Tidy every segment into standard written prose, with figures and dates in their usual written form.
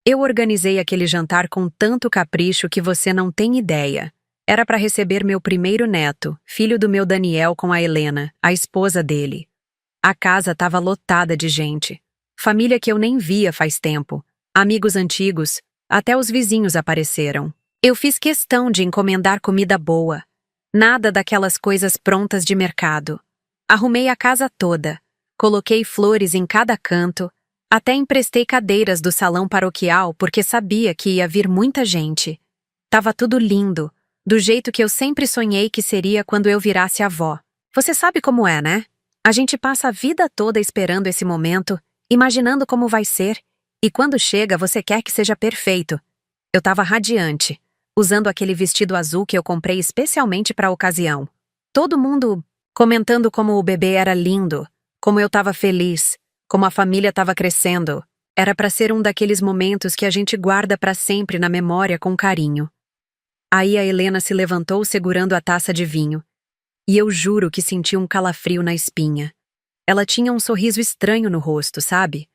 Eu organizei aquele jantar com tanto capricho que você não tem ideia. Era para receber meu primeiro neto, filho do meu Daniel, com a Helena, a esposa dele. A casa estava lotada de gente. Família que eu nem via faz tempo. Amigos antigos, até os vizinhos apareceram. Eu fiz questão de encomendar comida boa. Nada daquelas coisas prontas de mercado. Arrumei a casa toda. Coloquei flores em cada canto. Até emprestei cadeiras do salão paroquial porque sabia que ia vir muita gente. Tava tudo lindo, do jeito que eu sempre sonhei que seria quando eu virasse avó. Você sabe como é, né? A gente passa a vida toda esperando esse momento, imaginando como vai ser, e quando chega você quer que seja perfeito. Eu tava radiante, usando aquele vestido azul que eu comprei especialmente para a ocasião. Todo mundo comentando como o bebê era lindo, como eu tava feliz, como a família estava crescendo. Era para ser um daqueles momentos que a gente guarda para sempre na memória com carinho. Aí a Helena se levantou segurando a taça de vinho. E eu juro que senti um calafrio na espinha. Ela tinha um sorriso estranho no rosto, sabe?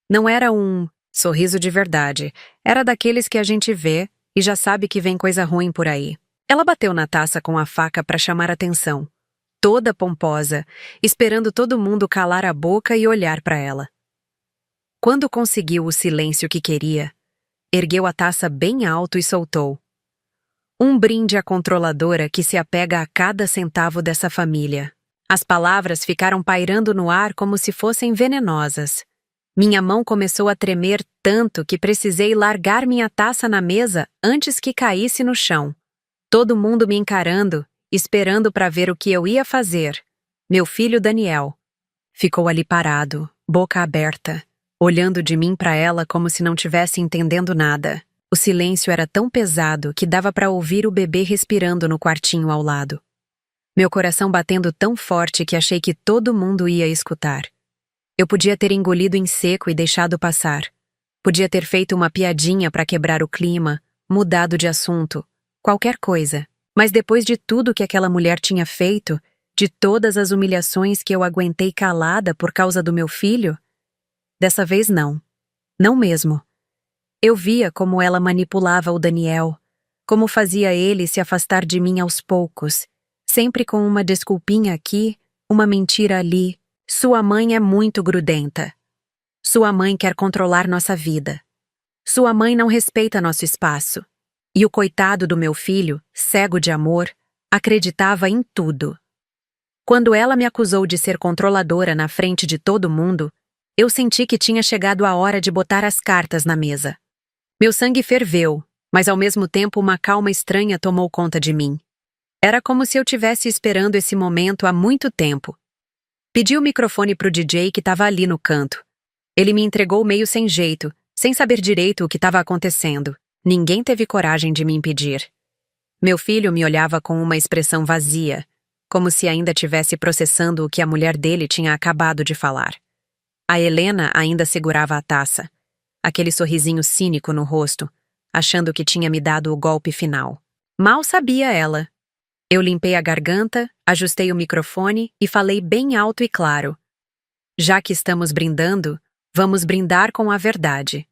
Não era um sorriso de verdade. Era daqueles que a gente vê e já sabe que vem coisa ruim por aí. Ela bateu na taça com a faca para chamar atenção. Toda pomposa, esperando todo mundo calar a boca e olhar para ela. Quando conseguiu o silêncio que queria, ergueu a taça bem alto e soltou. Um brinde à controladora que se apega a cada centavo dessa família. As palavras ficaram pairando no ar como se fossem venenosas. Minha mão começou a tremer tanto que precisei largar minha taça na mesa antes que caísse no chão. Todo mundo me encarando, esperando para ver o que eu ia fazer. Meu filho Daniel ficou ali parado, boca aberta, olhando de mim para ela como se não tivesse entendendo nada. O silêncio era tão pesado que dava para ouvir o bebê respirando no quartinho ao lado. Meu coração batendo tão forte que achei que todo mundo ia escutar. Eu podia ter engolido em seco e deixado passar. Podia ter feito uma piadinha para quebrar o clima, mudado de assunto, qualquer coisa. Mas depois de tudo que aquela mulher tinha feito, de todas as humilhações que eu aguentei calada por causa do meu filho, dessa vez não. Não mesmo. Eu via como ela manipulava o Daniel, como fazia ele se afastar de mim aos poucos, sempre com uma desculpinha aqui, uma mentira ali. Sua mãe é muito grudenta. Sua mãe quer controlar nossa vida. Sua mãe não respeita nosso espaço. E o coitado do meu filho, cego de amor, acreditava em tudo. Quando ela me acusou de ser controladora na frente de todo mundo, eu senti que tinha chegado a hora de botar as cartas na mesa. Meu sangue ferveu, mas ao mesmo tempo uma calma estranha tomou conta de mim. Era como se eu tivesse esperando esse momento há muito tempo. Pedi o microfone pro DJ que estava ali no canto. Ele me entregou meio sem jeito, sem saber direito o que estava acontecendo. Ninguém teve coragem de me impedir. Meu filho me olhava com uma expressão vazia, como se ainda estivesse processando o que a mulher dele tinha acabado de falar. A Helena ainda segurava a taça, aquele sorrisinho cínico no rosto, achando que tinha me dado o golpe final. Mal sabia ela. Eu limpei a garganta, ajustei o microfone e falei bem alto e claro. Já que estamos brindando, vamos brindar com a verdade.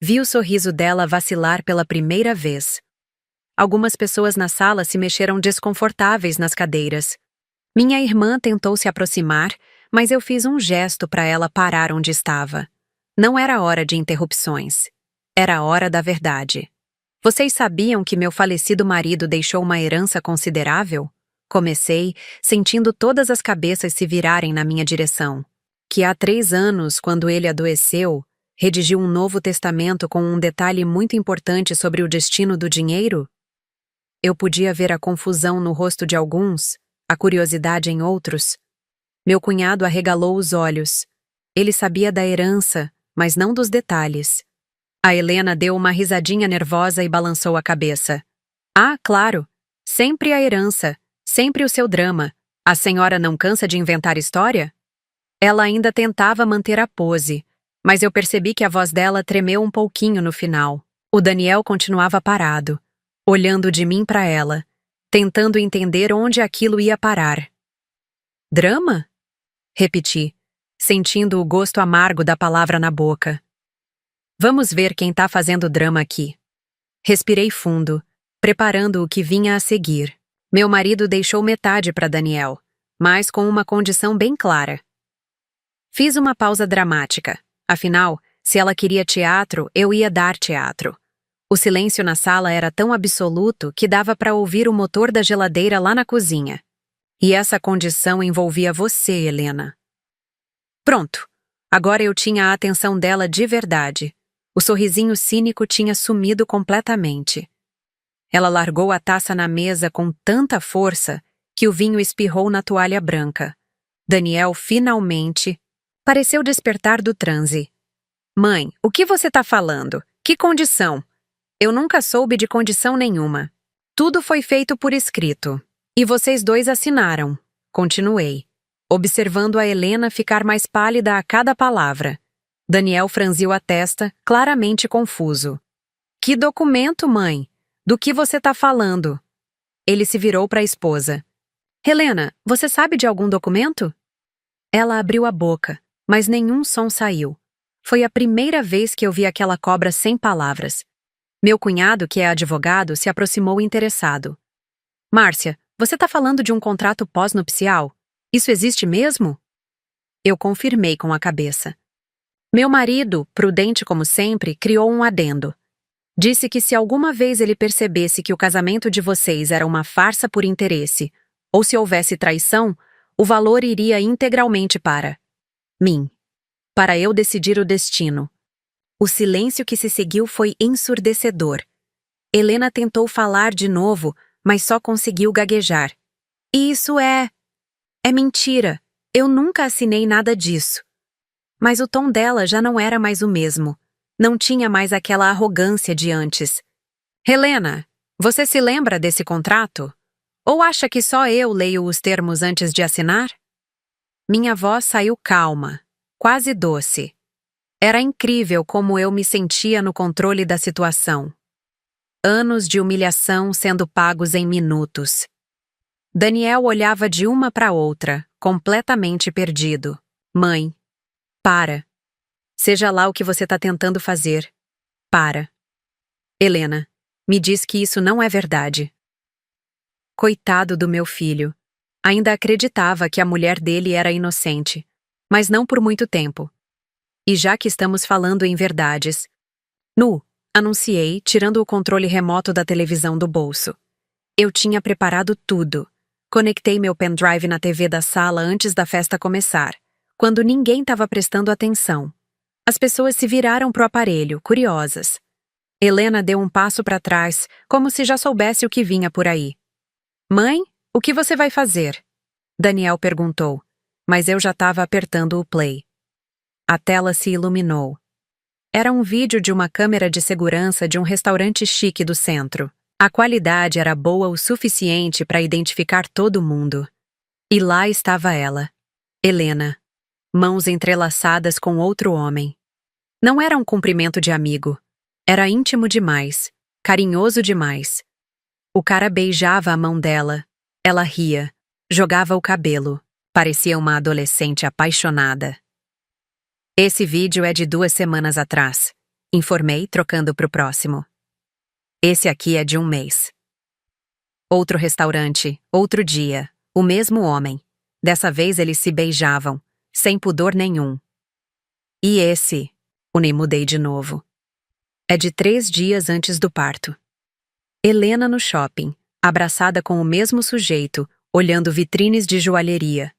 Vi o sorriso dela vacilar pela primeira vez. Algumas pessoas na sala se mexeram desconfortáveis nas cadeiras. Minha irmã tentou se aproximar, mas eu fiz um gesto para ela parar onde estava. Não era hora de interrupções. Era hora da verdade. Vocês sabiam que meu falecido marido deixou uma herança considerável? Comecei, sentindo todas as cabeças se virarem na minha direção. Que há 3 anos, quando ele adoeceu, redigiu um novo testamento com um detalhe muito importante sobre o destino do dinheiro? Eu podia ver a confusão no rosto de alguns, a curiosidade em outros. Meu cunhado arregalou os olhos. Ele sabia da herança, mas não dos detalhes. A Helena deu uma risadinha nervosa e balançou a cabeça. Ah, claro! Sempre a herança, sempre o seu drama. A senhora não cansa de inventar história? Ela ainda tentava manter a pose, mas eu percebi que a voz dela tremeu um pouquinho no final. O Daniel continuava parado, olhando de mim para ela, tentando entender onde aquilo ia parar. Drama? Repeti, sentindo o gosto amargo da palavra na boca. Vamos ver quem tá fazendo drama aqui. Respirei fundo, preparando o que vinha a seguir. Meu marido deixou metade para Daniel, mas com uma condição bem clara. Fiz uma pausa dramática. Afinal, se ela queria teatro, eu ia dar teatro. O silêncio na sala era tão absoluto que dava para ouvir o motor da geladeira lá na cozinha. E essa condição envolvia você, Helena. Pronto. Agora eu tinha a atenção dela de verdade. O sorrisinho cínico tinha sumido completamente. Ela largou a taça na mesa com tanta força que o vinho espirrou na toalha branca. Daniel finalmente pareceu despertar do transe. Mãe, o que você tá falando? Que condição? Eu nunca soube de condição nenhuma. Tudo foi feito por escrito. E vocês dois assinaram. Continuei, observando a Helena ficar mais pálida a cada palavra. Daniel franziu a testa, claramente confuso. Que documento, mãe? Do que você tá falando? Ele se virou para a esposa. Helena, você sabe de algum documento? Ela abriu a boca, mas nenhum som saiu. Foi a primeira vez que eu vi aquela cobra sem palavras. Meu cunhado, que é advogado, se aproximou interessado. Márcia, você tá falando de um contrato pós-nupcial? Isso existe mesmo? Eu confirmei com a cabeça. Meu marido, prudente como sempre, criou um adendo. Disse que se alguma vez ele percebesse que o casamento de vocês era uma farsa por interesse, ou se houvesse traição, o valor iria integralmente para mim. Para eu decidir o destino. O silêncio que se seguiu foi ensurdecedor. Helena tentou falar de novo, mas só conseguiu gaguejar. Isso é mentira. Eu nunca assinei nada disso. Mas o tom dela já não era mais o mesmo. Não tinha mais aquela arrogância de antes. Helena, você se lembra desse contrato? Ou acha que só eu leio os termos antes de assinar? Minha voz saiu calma, quase doce. Era incrível como eu me sentia no controle da situação. Anos de humilhação sendo pagos em minutos. Daniel olhava de uma para outra, completamente perdido. Mãe, para. Seja lá o que você está tentando fazer. Para. Helena, me diz que isso não é verdade. Coitado do meu filho. Ainda acreditava que a mulher dele era inocente, mas não por muito tempo. E já que estamos falando em verdades. Anunciei, tirando o controle remoto da televisão do bolso. Eu tinha preparado tudo. Conectei meu pendrive na TV da sala antes da festa começar, quando ninguém estava prestando atenção. As pessoas se viraram pro aparelho, curiosas. Helena deu um passo para trás, como se já soubesse o que vinha por aí. Mãe, o que você vai fazer? Daniel perguntou, mas eu já estava apertando o play. A tela se iluminou. Era um vídeo de uma câmera de segurança de um restaurante chique do centro. A qualidade era boa o suficiente para identificar todo mundo. E lá estava ela, Helena, mãos entrelaçadas com outro homem. Não era um cumprimento de amigo. Era íntimo demais, carinhoso demais. O cara beijava a mão dela. Ela ria, jogava o cabelo. Parecia uma adolescente apaixonada. Esse vídeo é de 2 semanas atrás. Informei, trocando pro próximo. Esse aqui é de 1 mês. Outro restaurante, outro dia, o mesmo homem. Dessa vez eles se beijavam, sem pudor nenhum. E esse, mudei de novo. É de 3 dias antes do parto. Helena no shopping, abraçada com o mesmo sujeito, olhando vitrines de joalheria.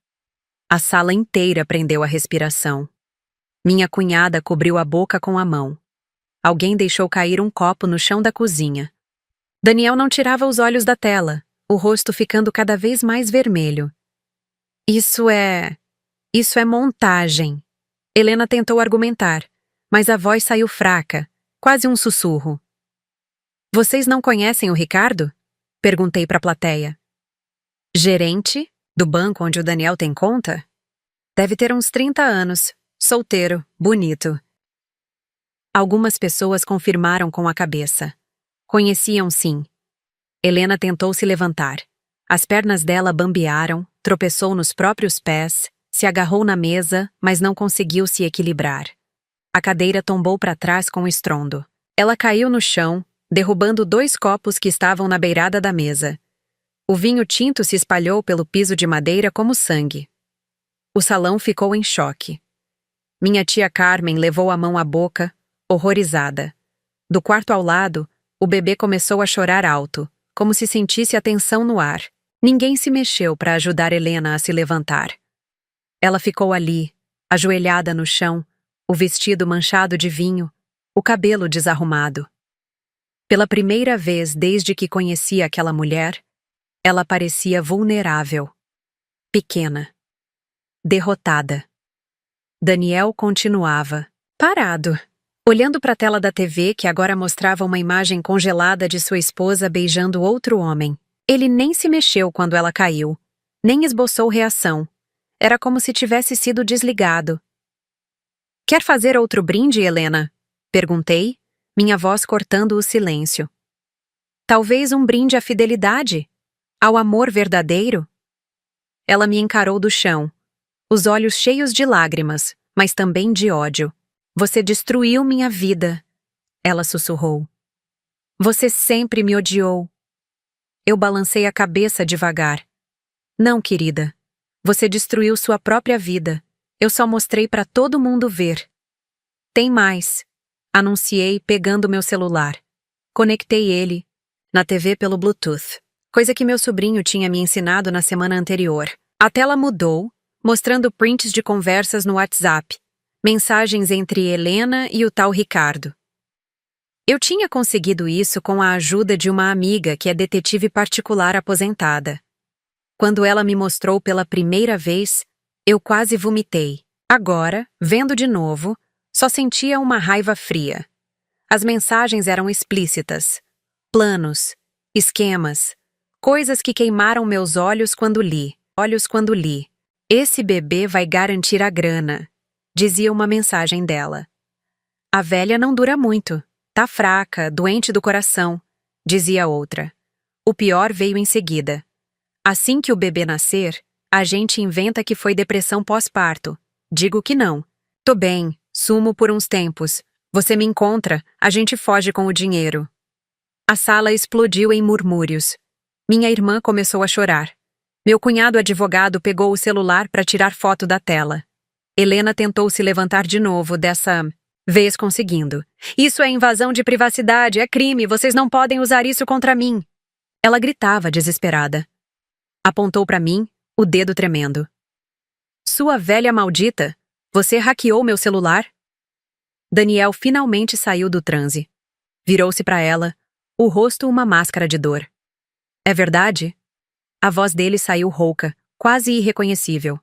A sala inteira prendeu a respiração. Minha cunhada cobriu a boca com a mão. Alguém deixou cair um copo no chão da cozinha. Daniel não tirava os olhos da tela, o rosto ficando cada vez mais vermelho. Isso é montagem. Helena tentou argumentar, mas a voz saiu fraca, quase um sussurro. Vocês não conhecem o Ricardo? Perguntei para a plateia. Gerente? Do banco onde o Daniel tem conta? Deve ter uns 30 anos, solteiro, bonito. Algumas pessoas confirmaram com a cabeça. Conheciam sim. Helena tentou se levantar. As pernas dela bambearam, tropeçou nos próprios pés, se agarrou na mesa, mas não conseguiu se equilibrar. A cadeira tombou para trás com estrondo. Ela caiu no chão, derrubando 2 copos que estavam na beirada da mesa. O vinho tinto se espalhou pelo piso de madeira como sangue. O salão ficou em choque. Minha tia Carmen levou a mão à boca, horrorizada. Do quarto ao lado, o bebê começou a chorar alto, como se sentisse a tensão no ar. Ninguém se mexeu para ajudar Helena a se levantar. Ela ficou ali, ajoelhada no chão, o vestido manchado de vinho, o cabelo desarrumado. Pela primeira vez desde que conhecia aquela mulher, ela parecia vulnerável, pequena, derrotada. Daniel continuava, parado, olhando para a tela da TV que agora mostrava uma imagem congelada de sua esposa beijando outro homem. Ele nem se mexeu quando ela caiu, nem esboçou reação. Era como se tivesse sido desligado. Quer fazer outro brinde, Helena? Perguntei, minha voz cortando o silêncio. Talvez um brinde à fidelidade, ao amor verdadeiro? Ela me encarou do chão, os olhos cheios de lágrimas, mas também de ódio. Você destruiu minha vida, ela sussurrou. Você sempre me odiou. Eu balancei a cabeça devagar. Não, querida. Você destruiu sua própria vida. Eu só mostrei para todo mundo ver. Tem mais, anunciei pegando meu celular. Conectei ele na TV pelo Bluetooth, coisa que meu sobrinho tinha me ensinado na semana anterior. A tela mudou, mostrando prints de conversas no WhatsApp, mensagens entre Helena e o tal Ricardo. Eu tinha conseguido isso com a ajuda de uma amiga que é detetive particular aposentada. Quando ela me mostrou pela primeira vez, eu quase vomitei. Agora, vendo de novo, só sentia uma raiva fria. As mensagens eram explícitas. Planos, esquemas, coisas que queimaram meus olhos quando li. Esse bebê vai garantir a grana, dizia uma mensagem dela. A velha não dura muito. Tá fraca, doente do coração, dizia outra. O pior veio em seguida. Assim que o bebê nascer, a gente inventa que foi depressão pós-parto. Digo que não. Tô bem, sumo por uns tempos. Você me encontra, a gente foge com o dinheiro. A sala explodiu em murmúrios. Minha irmã começou a chorar. Meu cunhado advogado pegou o celular para tirar foto da tela. Helena tentou se levantar de novo, dessa vez conseguindo. Isso é invasão de privacidade, é crime, vocês não podem usar isso contra mim. Ela gritava, desesperada. Apontou para mim, o dedo tremendo. Sua velha maldita, você hackeou meu celular? Daniel finalmente saiu do transe. Virou-se para ela, o rosto uma máscara de dor. É verdade? A voz dele saiu rouca, quase irreconhecível.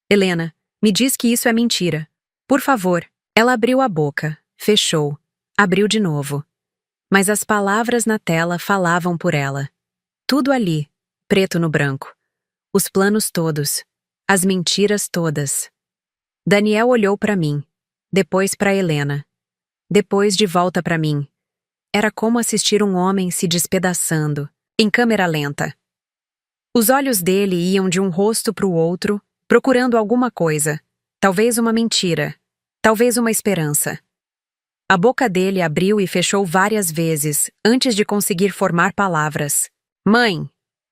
Helena, me diz que isso é mentira. Por favor. Ela abriu a boca, fechou, abriu de novo. Mas as palavras na tela falavam por ela. Tudo ali, preto no branco. Os planos todos, as mentiras todas. Daniel olhou para mim, depois para Helena, depois de volta para mim. Era como assistir um homem se despedaçando, em câmera lenta. Os olhos dele iam de um rosto para o outro, procurando alguma coisa, talvez uma mentira. Talvez uma esperança. A boca dele abriu e fechou várias vezes, antes de conseguir formar palavras. Mãe,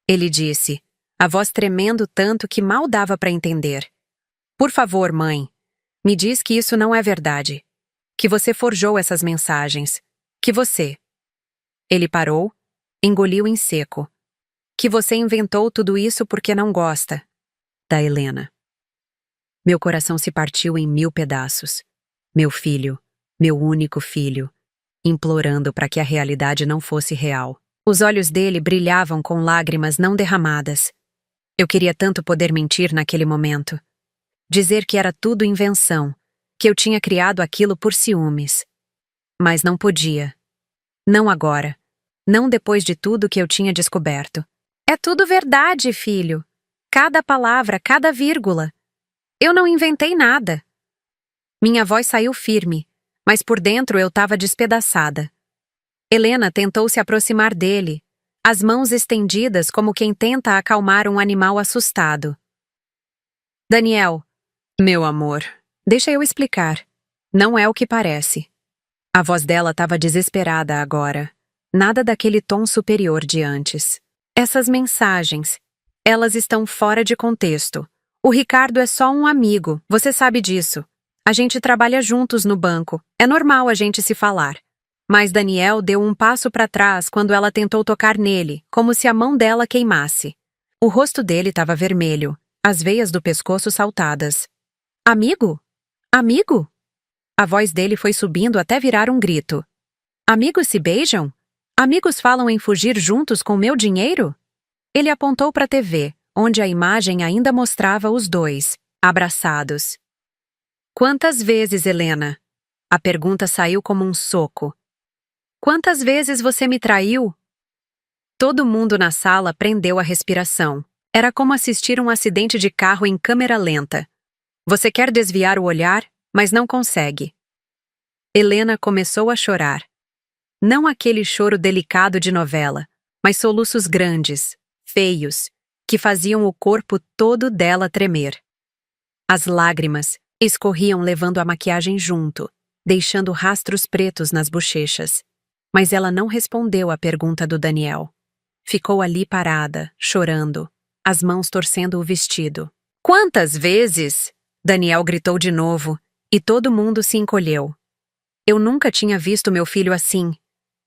ele disse, a voz tremendo tanto que mal dava para entender. Por favor, mãe, me diz que isso não é verdade. Que você forjou essas mensagens. Que você... Ele parou, engoliu em seco. Que você inventou tudo isso porque não gosta da Helena. Meu coração se partiu em 1000 pedaços. Meu filho, meu único filho, implorando para que a realidade não fosse real. Os olhos dele brilhavam com lágrimas não derramadas. Eu queria tanto poder mentir naquele momento. Dizer que era tudo invenção, que eu tinha criado aquilo por ciúmes. Mas não podia. Não agora. Não depois de tudo que eu tinha descoberto. É tudo verdade, filho. Cada palavra, cada vírgula. Eu não inventei nada. Minha voz saiu firme, mas por dentro eu estava despedaçada. Helena tentou se aproximar dele, as mãos estendidas como quem tenta acalmar um animal assustado. Daniel, meu amor, deixa eu explicar. Não é o que parece. A voz dela estava desesperada agora. Nada daquele tom superior de antes. Essas mensagens, elas estão fora de contexto. O Ricardo é só um amigo, você sabe disso. A gente trabalha juntos no banco, é normal a gente se falar. Mas Daniel deu um passo para trás quando ela tentou tocar nele, como se a mão dela queimasse. O rosto dele estava vermelho, as veias do pescoço saltadas. Amigo? Amigo? A voz dele foi subindo até virar um grito. Amigos se beijam? Amigos falam em fugir juntos com meu dinheiro? Ele apontou para a TV, onde a imagem ainda mostrava os dois, abraçados. Quantas vezes, Helena? A pergunta saiu como um soco. Quantas vezes você me traiu? Todo mundo na sala prendeu a respiração. Era como assistir um acidente de carro em câmera lenta. Você quer desviar o olhar, mas não consegue. Helena começou a chorar. Não aquele choro delicado de novela, mas soluços grandes, feios, que faziam o corpo todo dela tremer. As lágrimas escorriam levando a maquiagem junto, deixando rastros pretos nas bochechas. Mas ela não respondeu à pergunta do Daniel. Ficou ali parada, chorando, as mãos torcendo o vestido. Quantas vezes? Daniel gritou de novo, e todo mundo se encolheu. Eu nunca tinha visto meu filho assim.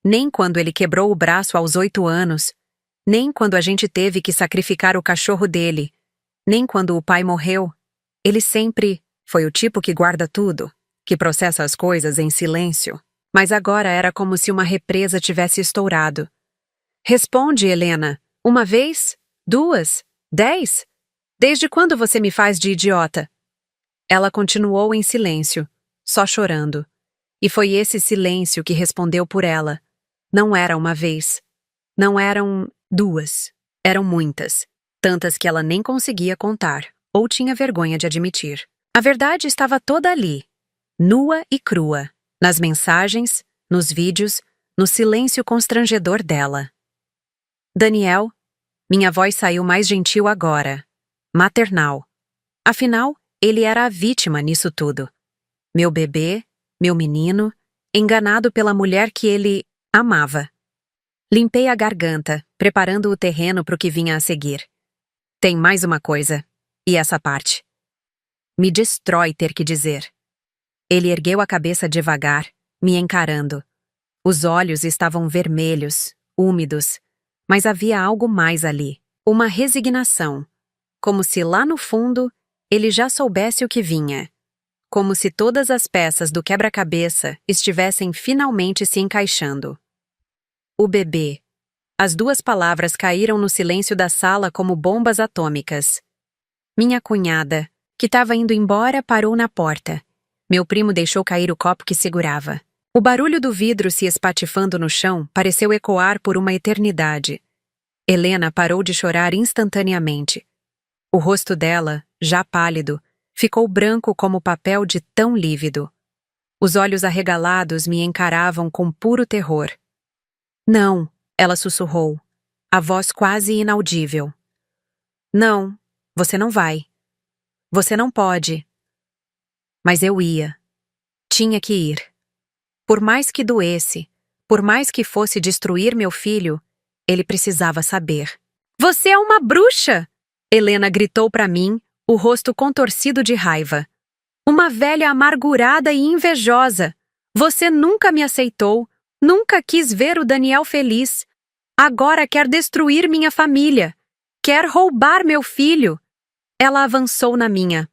Nem quando ele quebrou o braço aos 8 anos, nem quando a gente teve que sacrificar o cachorro dele, nem quando o pai morreu. Ele sempre foi o tipo que guarda tudo, que processa as coisas em silêncio. Mas agora era como se uma represa tivesse estourado. Responde, Helena. Uma vez? 2? 10? Desde quando você me faz de idiota? Ela continuou em silêncio, só chorando. E foi esse silêncio que respondeu por ela. Não era uma vez. Não eram 2. Eram muitas. Tantas que ela nem conseguia contar, ou tinha vergonha de admitir. A verdade estava toda ali, nua e crua, nas mensagens, nos vídeos, no silêncio constrangedor dela. Daniel, minha voz saiu mais gentil agora, maternal. Afinal, ele era a vítima nisso tudo. Meu bebê, meu menino, enganado pela mulher que ele amava. Limpei a garganta, preparando o terreno para o que vinha a seguir. Tem mais uma coisa, e essa parte. Me destrói ter que dizer. Ele ergueu a cabeça devagar, me encarando. Os olhos estavam vermelhos, úmidos, mas havia algo mais ali, uma resignação, como se lá no fundo ele já soubesse o que vinha, como se todas as peças do quebra-cabeça estivessem finalmente se encaixando. O bebê. As 2 palavras caíram no silêncio da sala como bombas atômicas. Minha cunhada, que estava indo embora, parou na porta. Meu primo deixou cair o copo que segurava. O barulho do vidro se espatifando no chão pareceu ecoar por uma eternidade. Helena parou de chorar instantaneamente. O rosto dela, já pálido, ficou branco como papel de tão lívido. Os olhos arregalados me encaravam com puro terror. Não, ela sussurrou, a voz quase inaudível. Não, você não vai. Você não pode. Mas eu ia. Tinha que ir. Por mais que doesse, por mais que fosse destruir meu filho, ele precisava saber. Você é uma bruxa! Helena gritou para mim, o rosto contorcido de raiva. Uma velha amargurada e invejosa. Você nunca me aceitou, nunca quis ver o Daniel feliz. Agora quer destruir minha família. Quer roubar meu filho. Ela avançou na minha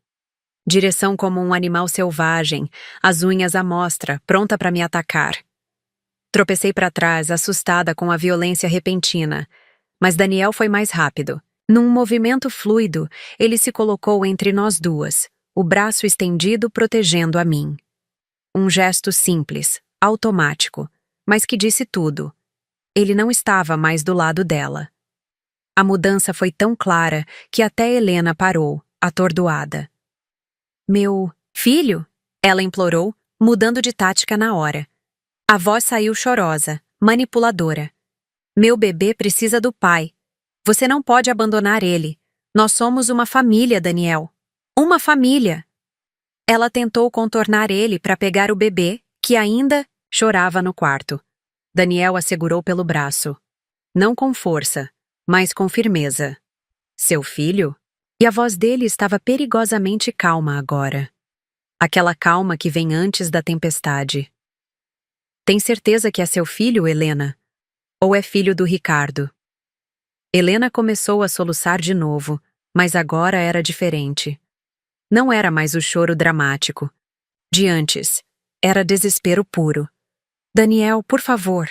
direção como um animal selvagem, as unhas à mostra, pronta para me atacar. Tropecei para trás, assustada com a violência repentina, mas Daniel foi mais rápido. Num movimento fluido, ele se colocou entre nós 2, o braço estendido protegendo a mim. Um gesto simples, automático, mas que disse tudo. Ele não estava mais do lado dela. A mudança foi tão clara que até Helena parou, atordoada. Meu filho? Ela implorou, mudando de tática na hora. A voz saiu chorosa, manipuladora. Meu bebê precisa do pai. Você não pode abandonar ele. Nós somos uma família, Daniel. Uma família. Ela tentou contornar ele para pegar o bebê, que ainda chorava no quarto. Daniel a segurou pelo braço. Não com força, mas com firmeza. Seu filho? E a voz dele estava perigosamente calma agora. Aquela calma que vem antes da tempestade. Tem certeza que é seu filho, Helena? Ou é filho do Ricardo? Helena começou a soluçar de novo, mas agora era diferente. Não era mais o choro dramático. De antes, era desespero puro. Daniel, por favor.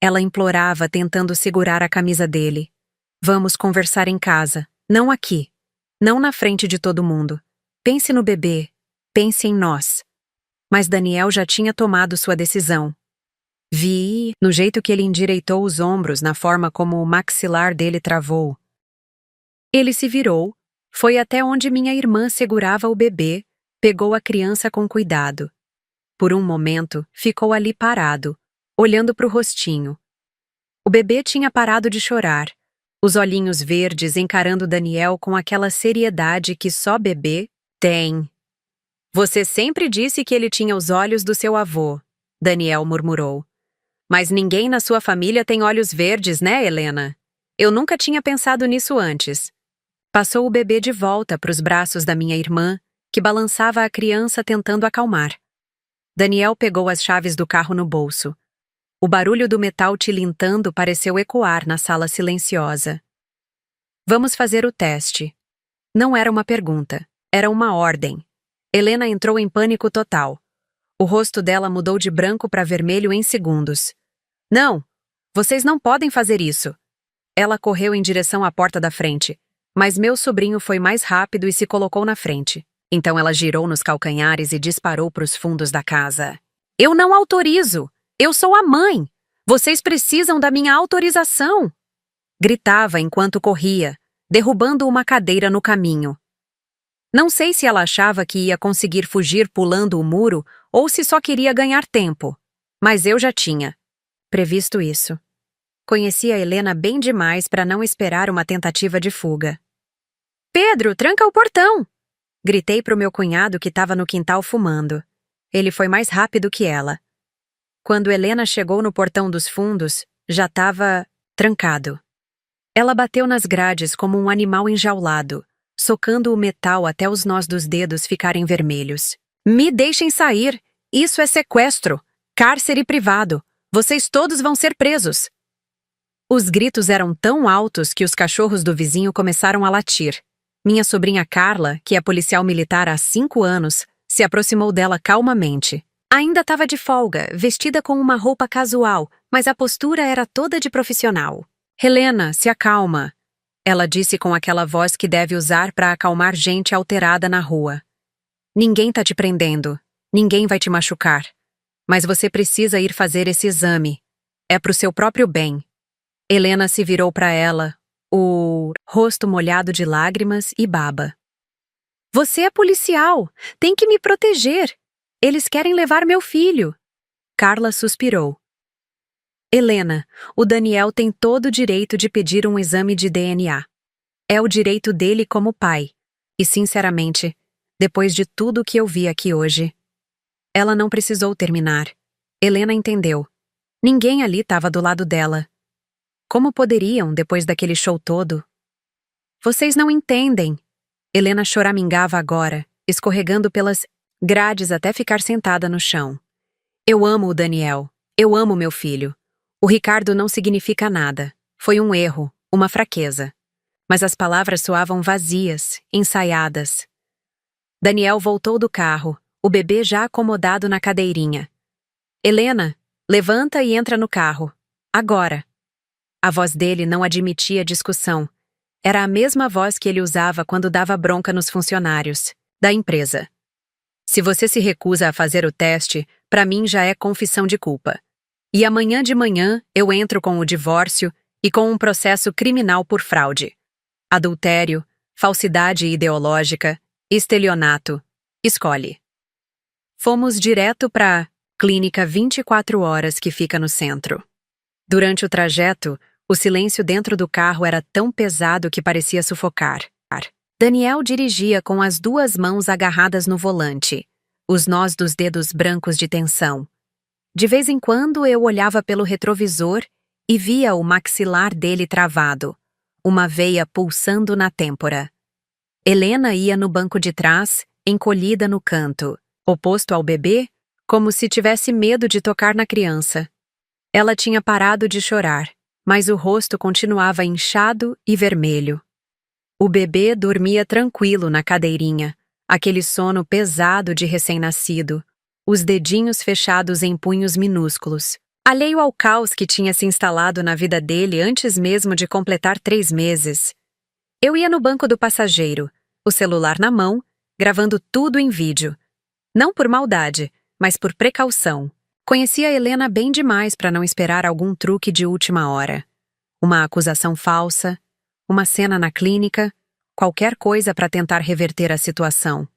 Ela implorava, tentando segurar a camisa dele. Vamos conversar em casa, não aqui. Não na frente de todo mundo. Pense no bebê. Pense em nós. Mas Daniel já tinha tomado sua decisão. Vi no jeito que ele endireitou os ombros, na forma como o maxilar dele travou. Ele se virou, foi até onde minha irmã segurava o bebê, pegou a criança com cuidado. Por um momento, ficou ali parado, olhando para o rostinho. O bebê tinha parado de chorar, os olhinhos verdes encarando Daniel com aquela seriedade que só bebê tem. Você sempre disse que ele tinha os olhos do seu avô, Daniel murmurou. Mas ninguém na sua família tem olhos verdes, né, Helena? Eu nunca tinha pensado nisso antes. Passou o bebê de volta para os braços da minha irmã, que balançava a criança tentando acalmar. Daniel pegou as chaves do carro no bolso. O barulho do metal tilintando pareceu ecoar na sala silenciosa. Vamos fazer o teste. Não era uma pergunta, era uma ordem. Helena entrou em pânico total. O rosto dela mudou de branco para vermelho em segundos. Não! Vocês não podem fazer isso! Ela correu em direção à porta da frente, mas meu sobrinho foi mais rápido e se colocou na frente. Então ela girou nos calcanhares e disparou para os fundos da casa. Eu não autorizo! Eu sou a mãe! Vocês precisam da minha autorização! Gritava enquanto corria, derrubando uma cadeira no caminho. Não sei se ela achava que ia conseguir fugir pulando o muro ou se só queria ganhar tempo, mas eu já tinha previsto isso. Conhecia Helena bem demais para não esperar uma tentativa de fuga. Pedro, tranca o portão! Gritei para o meu cunhado que estava no quintal fumando. Ele foi mais rápido que ela. Quando Helena chegou no portão dos fundos, já estava trancado. Ela bateu nas grades como um animal enjaulado, socando o metal até os nós dos dedos ficarem vermelhos. Me deixem sair! Isso é sequestro! Cárcere privado! Vocês todos vão ser presos! Os gritos eram tão altos que os cachorros do vizinho começaram a latir. Minha sobrinha Carla, que é policial militar há 5 anos, se aproximou dela calmamente. Ainda estava de folga, vestida com uma roupa casual, mas a postura era toda de profissional. Helena, se acalma, ela disse com aquela voz que deve usar para acalmar gente alterada na rua. Ninguém tá te prendendo, ninguém vai te machucar. Mas você precisa ir fazer esse exame. É pro seu próprio bem. Helena se virou para ela, o rosto molhado de lágrimas e baba. Você é policial, tem que me proteger. Eles querem levar meu filho. Carla suspirou. Helena, o Daniel tem todo o direito de pedir um exame de DNA. É o direito dele como pai. E, sinceramente, depois de tudo que eu vi aqui hoje... Ela não precisou terminar. Helena entendeu. Ninguém ali estava do lado dela. Como poderiam, depois daquele show todo? Vocês não entendem. Helena choramingava agora, escorregando pelas grades até ficar sentada no chão. Eu amo o Daniel. Eu amo meu filho. O Ricardo não significa nada. Foi um erro, uma fraqueza. Mas as palavras soavam vazias, ensaiadas. Daniel voltou do carro, o bebê já acomodado na cadeirinha. Helena, levanta e entra no carro. Agora. A voz dele não admitia discussão. Era a mesma voz que ele usava quando dava bronca nos funcionários da empresa. Se você se recusa a fazer o teste, para mim já é confissão de culpa. E amanhã de manhã eu entro com o divórcio e com um processo criminal por fraude. Adultério, falsidade ideológica, estelionato. Escolhe. Fomos direto para clínica 24 horas que fica no centro. Durante o trajeto, o silêncio dentro do carro era tão pesado que parecia sufocar. Daniel dirigia com as 2 mãos agarradas no volante, os nós dos dedos brancos de tensão. De vez em quando eu olhava pelo retrovisor e via o maxilar dele travado, uma veia pulsando na têmpora. Helena ia no banco de trás, encolhida no canto, oposto ao bebê, como se tivesse medo de tocar na criança. Ela tinha parado de chorar, mas o rosto continuava inchado e vermelho. O bebê dormia tranquilo na cadeirinha, aquele sono pesado de recém-nascido, os dedinhos fechados em punhos minúsculos, alheio ao caos que tinha se instalado na vida dele antes mesmo de completar 3 meses. Eu ia no banco do passageiro, o celular na mão, gravando tudo em vídeo. Não por maldade, mas por precaução. Conhecia Helena bem demais para não esperar algum truque de última hora. Uma acusação falsa, uma cena na clínica, qualquer coisa para tentar reverter a situação.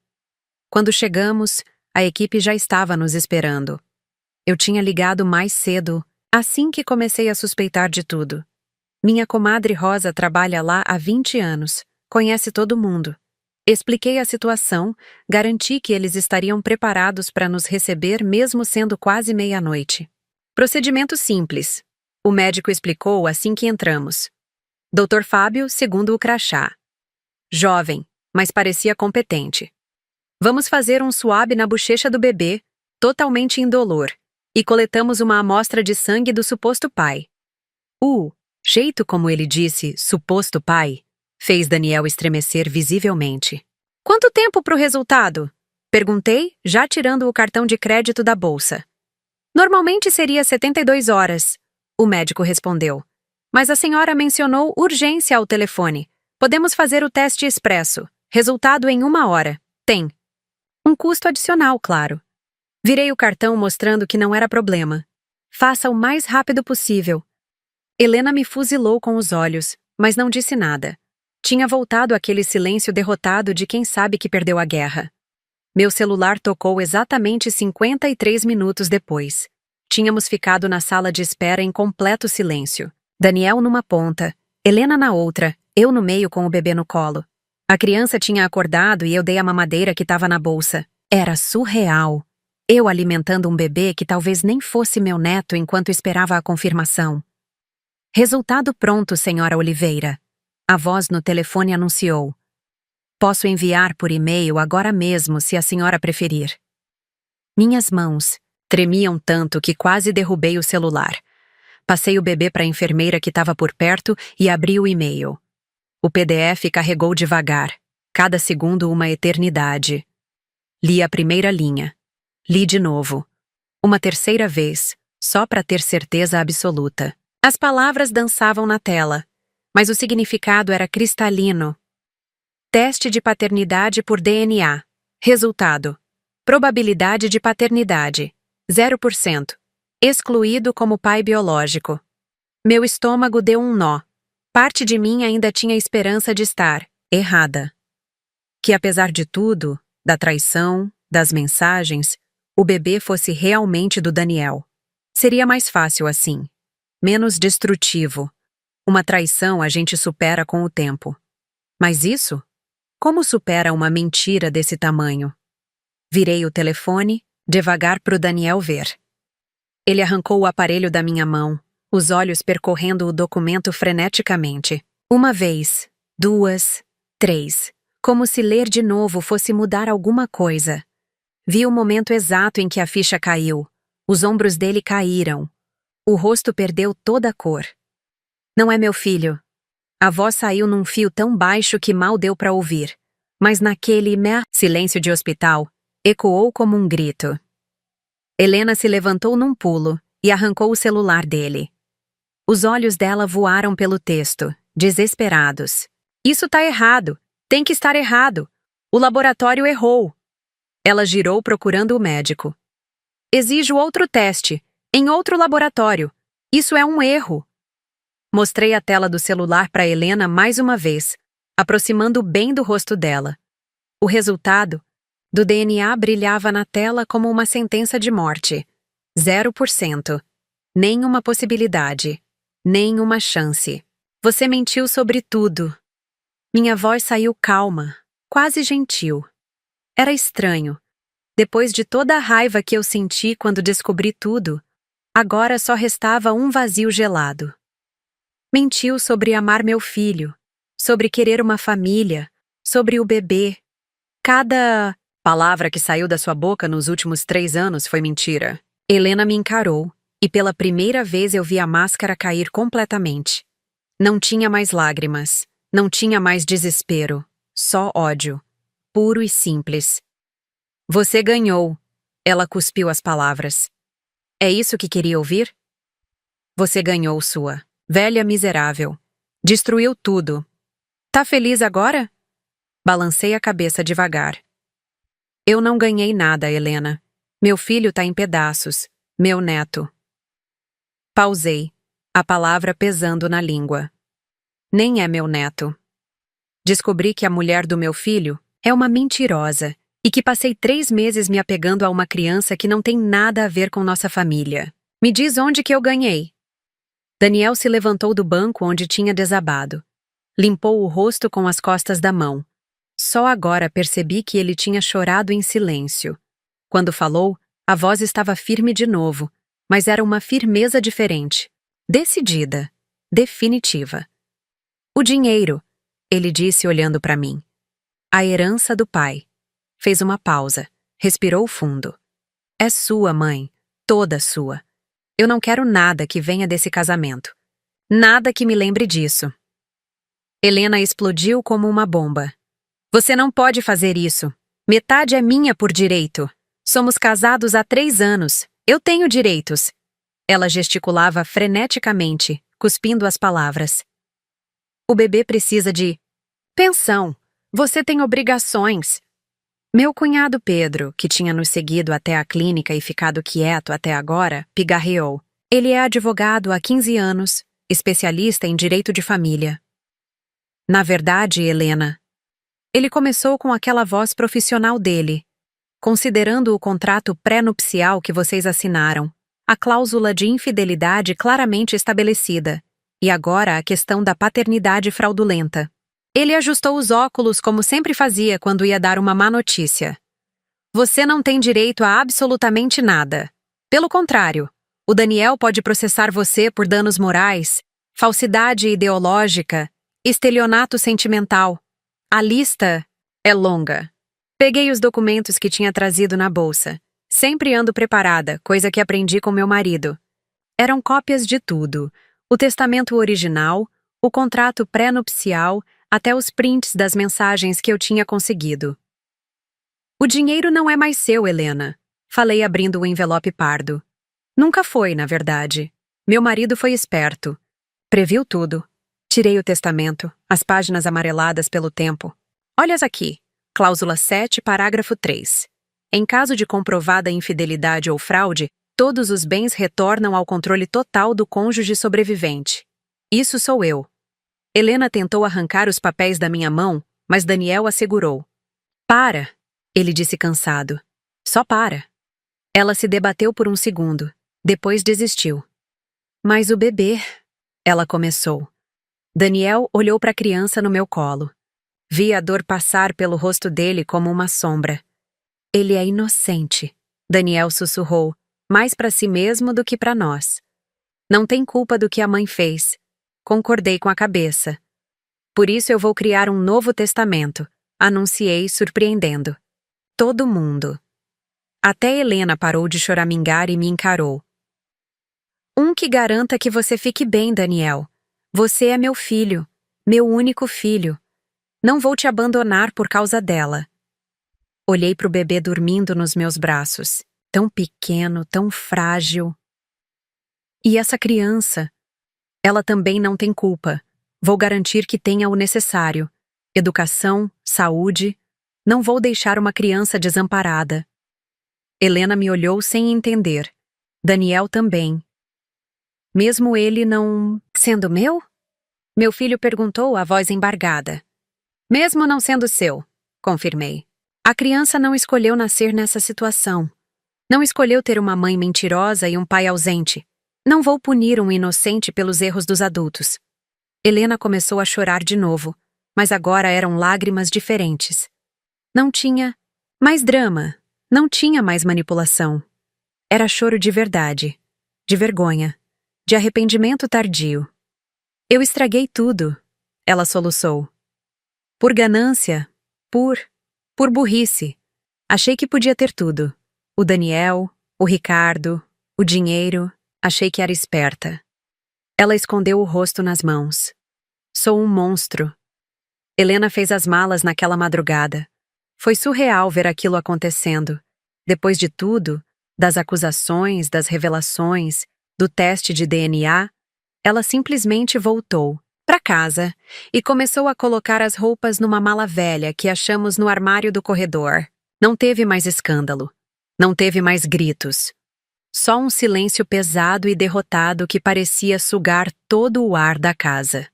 Quando chegamos, a equipe já estava nos esperando. Eu tinha ligado mais cedo, assim que comecei a suspeitar de tudo. Minha comadre Rosa trabalha lá há 20 anos, conhece todo mundo. Expliquei a situação, garanti que eles estariam preparados para nos receber mesmo sendo quase meia-noite. Procedimento simples. O médico explicou assim que entramos. Dr. Fábio, segundo o crachá. Jovem, mas parecia competente. Vamos fazer um swab na bochecha do bebê, totalmente indolor, e coletamos uma amostra de sangue do suposto pai. O jeito como ele disse suposto pai fez Daniel estremecer visivelmente. Quanto tempo para o resultado? Perguntei, já tirando o cartão de crédito da bolsa. Normalmente seria 72 horas, o médico respondeu. Mas a senhora mencionou urgência ao telefone. Podemos fazer o teste expresso. Resultado em 1 hora. Tem. Um custo adicional, claro. Virei o cartão mostrando que não era problema. Faça o mais rápido possível. Helena me fuzilou com os olhos, mas não disse nada. Tinha voltado aquele silêncio derrotado de quem sabe que perdeu a guerra. Meu celular tocou exatamente 53 minutos depois. Tínhamos ficado na sala de espera em completo silêncio. Daniel numa ponta, Helena na outra, eu no meio com o bebê no colo. A criança tinha acordado e eu dei a mamadeira que estava na bolsa. Era surreal. Eu alimentando um bebê que talvez nem fosse meu neto enquanto esperava a confirmação. Resultado pronto, senhora Oliveira. A voz no telefone anunciou. Posso enviar por e-mail agora mesmo, se a senhora preferir. Minhas mãos tremiam tanto que quase derrubei o celular. Passei o bebê para a enfermeira que estava por perto e abri o e-mail. O PDF carregou devagar, cada segundo uma eternidade. Li a primeira linha. Li de novo. Uma terceira vez, só para ter certeza absoluta. As palavras dançavam na tela, mas o significado era cristalino. Teste de paternidade por DNA. Resultado. Probabilidade de paternidade. 0%. Excluído como pai biológico. Meu estômago deu um nó. Parte de mim ainda tinha esperança de estar errada. Que apesar de tudo, da traição, das mensagens, o bebê fosse realmente do Daniel. Seria mais fácil assim. Menos destrutivo. Uma traição a gente supera com o tempo. Mas isso? Como supera uma mentira desse tamanho? Virei o telefone, devagar para o Daniel ver. Ele arrancou o aparelho da minha mão, os olhos percorrendo o documento freneticamente. 1 vez, 2, 3. Como se ler de novo fosse mudar alguma coisa. Vi o momento exato em que a ficha caiu. Os ombros dele caíram. O rosto perdeu toda a cor. Não é meu filho. A voz saiu num fio tão baixo que mal deu para ouvir. Mas naquele silêncio de hospital, ecoou como um grito. Helena se levantou num pulo e arrancou o celular dele. Os olhos dela voaram pelo texto, desesperados. Isso tá errado. Tem que estar errado. O laboratório errou. Ela girou procurando o médico. Exijo outro teste, em outro laboratório. Isso é um erro. Mostrei a tela do celular para Helena mais uma vez, aproximando bem do rosto dela. O resultado do DNA brilhava na tela como uma sentença de morte. 0%. Nenhuma possibilidade. Nenhuma chance. Você mentiu sobre tudo. Minha voz saiu calma, quase gentil. Era estranho. Depois de toda a raiva que eu senti quando descobri tudo, agora só restava um vazio gelado. Mentiu sobre amar meu filho, sobre querer uma família, sobre o bebê. Cada palavra que saiu da sua boca nos últimos 3 anos foi mentira. Helena me encarou, e pela primeira vez eu vi a máscara cair completamente. Não tinha mais lágrimas, não tinha mais desespero, só ódio, puro e simples. Você ganhou, ela cuspiu as palavras. É isso que queria ouvir? Você ganhou, sua velha miserável. Destruiu tudo. Tá feliz agora? Balancei a cabeça devagar. Eu não ganhei nada, Helena. Meu filho tá em pedaços. Meu neto. Pausei, a palavra pesando na língua. Nem é meu neto. Descobri que a mulher do meu filho é uma mentirosa e que passei 3 meses me apegando a uma criança que não tem nada a ver com nossa família. Me diz onde que eu ganhei. Daniel se levantou do banco onde tinha desabado. Limpou o rosto com as costas da mão. Só agora percebi que ele tinha chorado em silêncio. Quando falou, a voz estava firme de novo, mas era uma firmeza diferente. Decidida. Definitiva. O dinheiro, ele disse olhando para mim. A herança do pai. Fez uma pausa. Respirou fundo. É sua, mãe. Toda sua. Eu não quero nada que venha desse casamento. Nada que me lembre disso. Helena explodiu como uma bomba. Você não pode fazer isso. Metade é minha por direito. Somos casados há 3 anos. Eu tenho direitos. Ela gesticulava freneticamente, cuspindo as palavras. O bebê precisa de pensão. Você tem obrigações. Meu cunhado Pedro, que tinha nos seguido até a clínica e ficado quieto até agora, pigarreou. Ele é advogado há 15 anos, especialista em direito de família. Na verdade, Helena, ele começou com aquela voz profissional dele, considerando o contrato pré-nupcial que vocês assinaram, a cláusula de infidelidade claramente estabelecida, e agora a questão da paternidade fraudulenta. Ele ajustou os óculos como sempre fazia quando ia dar uma má notícia. Você não tem direito a absolutamente nada. Pelo contrário, o Daniel pode processar você por danos morais, falsidade ideológica, estelionato sentimental. A lista é longa. Peguei os documentos que tinha trazido na bolsa. Sempre ando preparada, coisa que aprendi com meu marido. Eram cópias de tudo. O testamento original, o contrato pré-nupcial, até os prints das mensagens que eu tinha conseguido. O dinheiro não é mais seu, Helena. Falei abrindo o envelope pardo. Nunca foi, na verdade. Meu marido foi esperto. Previu tudo. Tirei o testamento, as páginas amareladas pelo tempo. Olhas aqui. Cláusula 7, parágrafo 3. Em caso de comprovada infidelidade ou fraude, todos os bens retornam ao controle total do cônjuge sobrevivente. Isso sou eu. Helena tentou arrancar os papéis da minha mão, mas Daniel a segurou. Para, ele disse cansado. Só para. Ela se debateu por um segundo, depois desistiu. Mas o bebê, ela começou. Daniel olhou para a criança no meu colo. Vi a dor passar pelo rosto dele como uma sombra. Ele é inocente, Daniel sussurrou, mais para si mesmo do que para nós. Não tem culpa do que a mãe fez. Concordei com a cabeça. Por isso eu vou criar um novo testamento, anunciei, surpreendendo. Todo mundo. Até Helena parou de choramingar e me encarou. Um que garanta que você fique bem, Daniel. Você é meu filho, meu único filho. Não vou te abandonar por causa dela. Olhei para o bebê dormindo nos meus braços, tão pequeno, tão frágil. E essa criança? Ela também não tem culpa. Vou garantir que tenha o necessário. Educação, saúde. Não vou deixar uma criança desamparada. Helena me olhou sem entender. Daniel também. Mesmo ele não sendo meu? Meu filho perguntou, a voz embargada. Mesmo não sendo seu, confirmei. A criança não escolheu nascer nessa situação. Não escolheu ter uma mãe mentirosa e um pai ausente. Não vou punir um inocente pelos erros dos adultos. Helena começou a chorar de novo, mas agora eram lágrimas diferentes. Não tinha mais drama, Não tinha mais manipulação. Era choro de verdade, de vergonha, de arrependimento tardio. Eu estraguei tudo, ela soluçou. Por ganância, por burrice. Achei que podia ter tudo. O Daniel, o Ricardo, o dinheiro. Achei que era esperta. Ela escondeu o rosto nas mãos. Sou um monstro. Helena fez as malas naquela madrugada. Foi surreal ver aquilo acontecendo. Depois de tudo, das acusações, das revelações, do teste de DNA, ela simplesmente voltou para casa e começou a colocar as roupas numa mala velha que achamos no armário do corredor. Não teve mais escândalo. Não teve mais gritos. Só um silêncio pesado e derrotado que parecia sugar todo o ar da casa.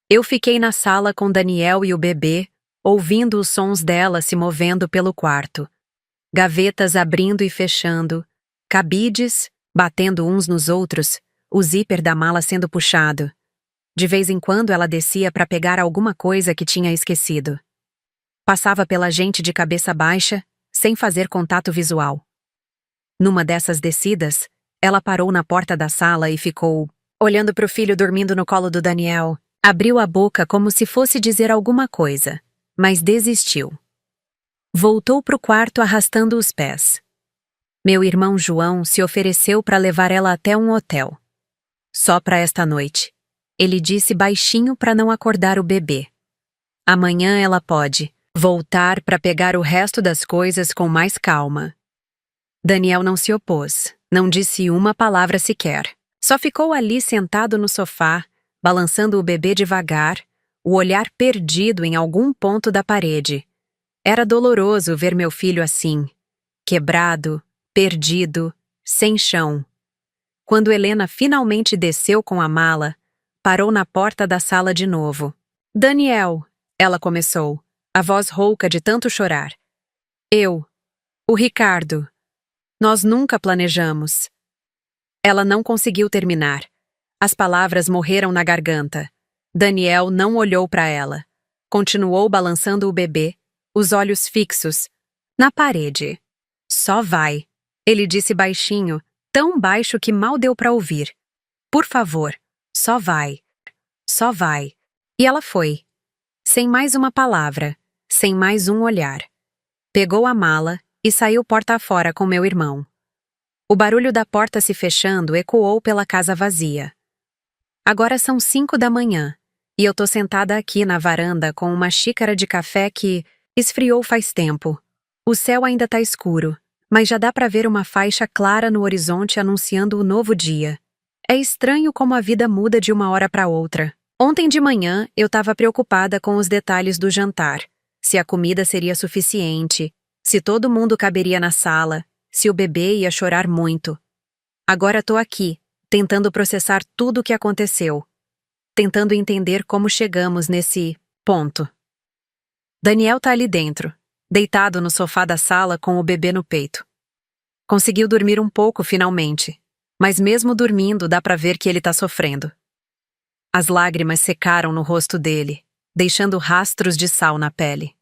Eu fiquei na sala com Daniel e o bebê, ouvindo os sons dela se movendo pelo quarto. Gavetas abrindo e fechando, cabides batendo uns nos outros, o zíper da mala sendo puxado. De vez em quando ela descia para pegar alguma coisa que tinha esquecido. Passava pela gente de cabeça baixa, sem fazer contato visual. Numa dessas descidas, ela parou na porta da sala e ficou olhando para o filho dormindo no colo do Daniel. Abriu a boca como se fosse dizer alguma coisa, mas desistiu. Voltou para o quarto arrastando os pés. Meu irmão João se ofereceu para levar ela até um hotel. Só para esta noite. Ele disse baixinho para não acordar o bebê. Amanhã ela pode voltar para pegar o resto das coisas com mais calma. Daniel não se opôs, não disse uma palavra sequer. Só ficou ali sentado no sofá, balançando o bebê devagar, o olhar perdido em algum ponto da parede. Era doloroso ver meu filho assim, quebrado, perdido, sem chão. Quando Helena finalmente desceu com a mala, parou na porta da sala de novo. Daniel, ela começou, a voz rouca de tanto chorar. O Ricardo. Nós nunca planejamos. Ela não conseguiu terminar. As palavras morreram na garganta. Daniel não olhou para ela. Continuou balançando o bebê, os olhos fixos, na parede. Só vai, ele disse baixinho, tão baixo que mal deu para ouvir. Por favor, só vai. Só vai. E ela foi. Sem mais uma palavra, sem mais um olhar. Pegou a mala e saiu porta afora com meu irmão. O barulho da porta se fechando ecoou pela casa vazia. Agora são 5 da manhã, e eu tô sentada aqui na varanda com uma xícara de café que esfriou faz tempo. O céu ainda tá escuro, mas já dá pra ver uma faixa clara no horizonte anunciando o novo dia. É estranho como a vida muda de uma hora pra outra. Ontem de manhã eu tava preocupada com os detalhes do jantar. Se a comida seria suficiente, se todo mundo caberia na sala, se o bebê ia chorar muito. Agora tô aqui, tentando processar tudo o que aconteceu. Tentando entender como chegamos nesse ponto. Daniel tá ali dentro, deitado no sofá da sala com o bebê no peito. Conseguiu dormir um pouco finalmente, mas mesmo dormindo dá pra ver que ele tá sofrendo. As lágrimas secaram no rosto dele, deixando rastros de sal na pele.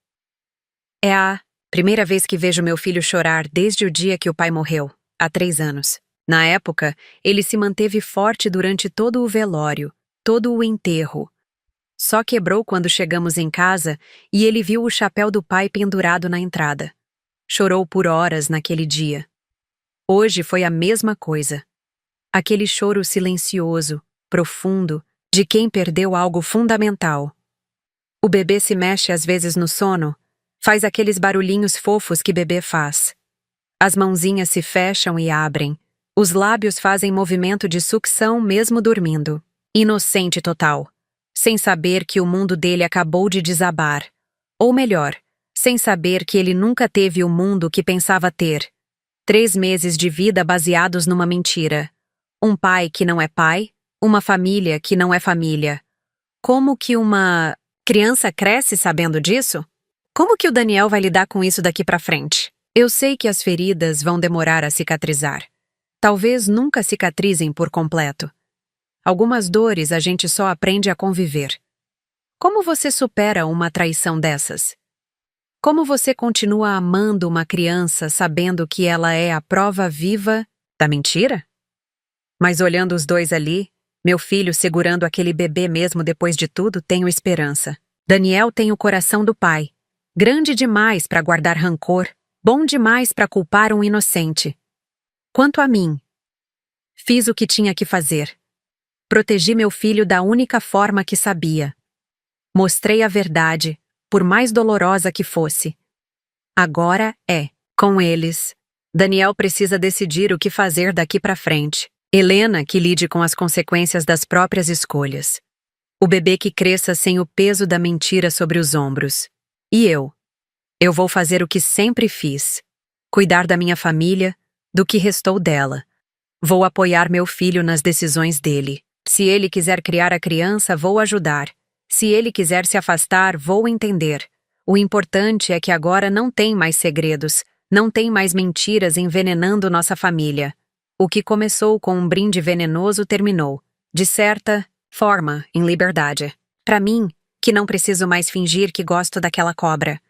É a primeira vez que vejo meu filho chorar desde o dia que o pai morreu, há 3 anos. Na época, ele se manteve forte durante todo o velório, todo o enterro. Só quebrou quando chegamos em casa e ele viu o chapéu do pai pendurado na entrada. Chorou por horas naquele dia. Hoje foi a mesma coisa. Aquele choro silencioso, profundo, de quem perdeu algo fundamental. O bebê se mexe às vezes no sono, faz aqueles barulhinhos fofos que bebê faz. As mãozinhas se fecham e abrem. Os lábios fazem movimento de sucção mesmo dormindo. Inocente total. Sem saber que o mundo dele acabou de desabar. Ou melhor, sem saber que ele nunca teve o mundo que pensava ter. 3 meses de vida baseados numa mentira. Um pai que não é pai, uma família que não é família. Como que uma criança cresce sabendo disso? Como que o Daniel vai lidar com isso daqui pra frente? Eu sei que as feridas vão demorar a cicatrizar. Talvez nunca cicatrizem por completo. Algumas dores a gente só aprende a conviver. Como você supera uma traição dessas? Como você continua amando uma criança sabendo que ela é a prova viva da mentira? Mas olhando os dois ali, meu filho segurando aquele bebê mesmo depois de tudo, tenho esperança. Daniel tem o coração do pai. Grande demais para guardar rancor, bom demais para culpar um inocente. Quanto a mim, fiz o que tinha que fazer. Protegi meu filho da única forma que sabia. Mostrei a verdade, por mais dolorosa que fosse. Agora é com eles. Daniel precisa decidir o que fazer daqui para frente. Helena que lide com as consequências das próprias escolhas. O bebê que cresça sem o peso da mentira sobre os ombros. E eu? Eu vou fazer o que sempre fiz. Cuidar da minha família, do que restou dela. Vou apoiar meu filho nas decisões dele. Se ele quiser criar a criança, vou ajudar. Se ele quiser se afastar, vou entender. O importante é que agora não tem mais segredos, não tem mais mentiras envenenando nossa família. O que começou com um brinde venenoso terminou, de certa forma, em liberdade. Para mim, que não preciso mais fingir que gosto daquela cobra.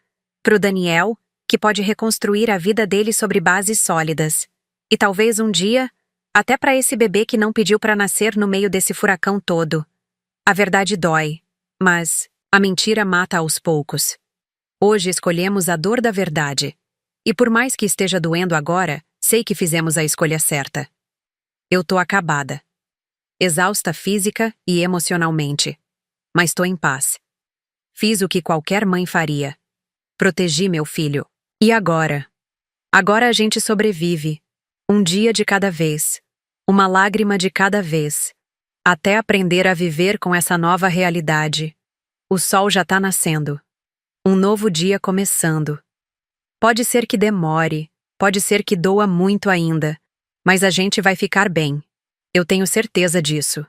Pro Daniel, que pode reconstruir a vida dele sobre bases sólidas. E talvez um dia, até para esse bebê que não pediu para nascer no meio desse furacão todo. A verdade dói, mas a mentira mata aos poucos. Hoje escolhemos a dor da verdade. E por mais que esteja doendo agora, sei que fizemos a escolha certa. Eu tô acabada. Exausta física e emocionalmente. Mas tô em paz. Fiz o que qualquer mãe faria. Protegi meu filho. E agora? Agora a gente sobrevive. Um dia de cada vez. Uma lágrima de cada vez. Até aprender a viver com essa nova realidade. O sol já tá nascendo. Um novo dia começando. Pode ser que demore, pode ser que doa muito ainda, mas a gente vai ficar bem. Eu tenho certeza disso.